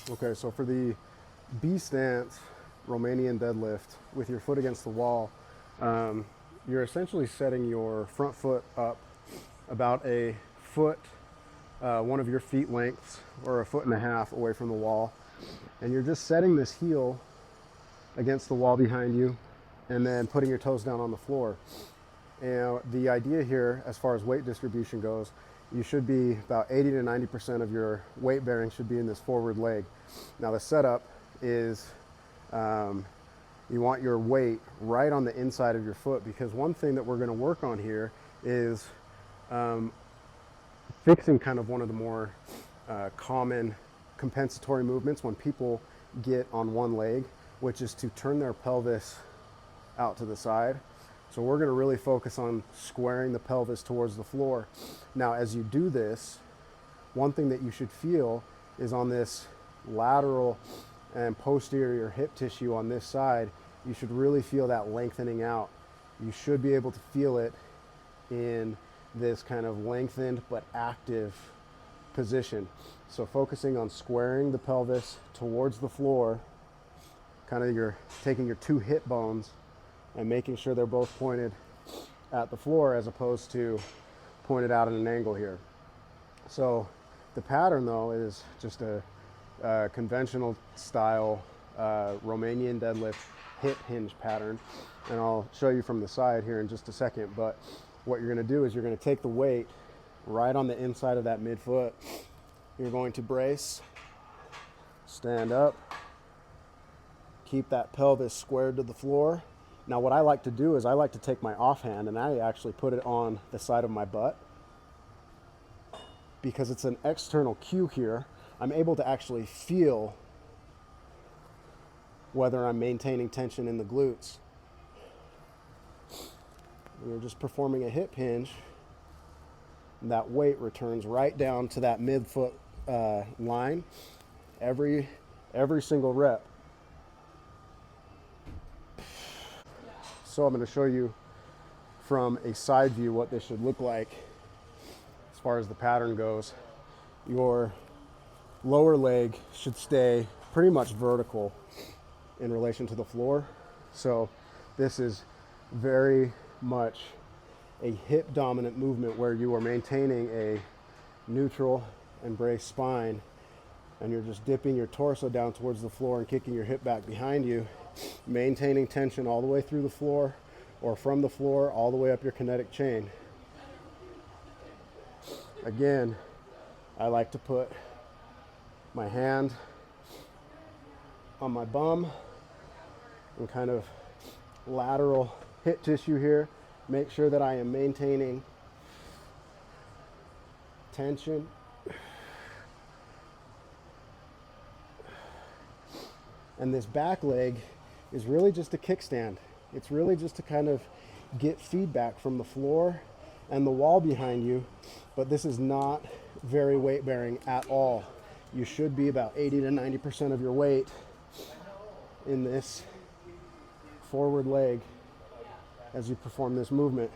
Okay, so for the B stance Romanian deadlift with your foot against the wall, you're essentially setting your front foot up about a foot, one of your feet lengths, or a foot and a half away from the wall. And you're just setting this heel against the wall behind you and then putting your toes down on the floor. And the idea here, as far as weight distribution goes, you should be about 80 to 90% of your weight bearing should be in this forward leg. Now the setup is you want your weight right on the inside of your foot, because one thing that we're going to work on here is fixing kind of one of the more common compensatory movements when people get on one leg, which is to turn their pelvis out to the side. So we're going to really focus on squaring the pelvis towards the floor. Now, as you do this, one thing that you should feel is on this lateral and posterior hip tissue on this side, you should really feel that lengthening out. You should be able to feel it in this kind of lengthened but active position. So focusing on squaring the pelvis towards the floor, kind of you're taking your two hip bones and making sure they're both pointed at the floor as opposed to pointed out at an angle here. So the pattern though is just a conventional style Romanian deadlift hip hinge pattern, and I'll show you from the side here in just a second. But what you're going to do is you're going to take the weight right on the inside of that midfoot. You're going to brace, stand up, keep that pelvis squared to the floor. Now what I like to do is I like to take my offhand and I actually put it on the side of my butt, because it's an external cue here. I'm able to actually feel whether I'm maintaining tension in the glutes. And you're just performing a hip hinge, and that weight returns right down to that midfoot line every single rep. So I'm going to show you from a side view what this should look like as far as the pattern goes. Your lower leg should stay pretty much vertical in relation to the floor. So this is very much a hip dominant movement where you are maintaining a neutral and braced spine, and you're just dipping your torso down towards the floor and kicking your hip back behind you, maintaining tension all the way through the floor or from the floor all the way up your kinetic chain. Again, I like to put my hand on my bum and kind of lateral hip tissue here. Make sure that I am maintaining tension. And this back leg is really just a kickstand. It's really just to kind of get feedback from the floor and the wall behind you, but this is not very weight bearing at all. You should be about 80 to 90% of your weight in this forward leg as you perform this movement.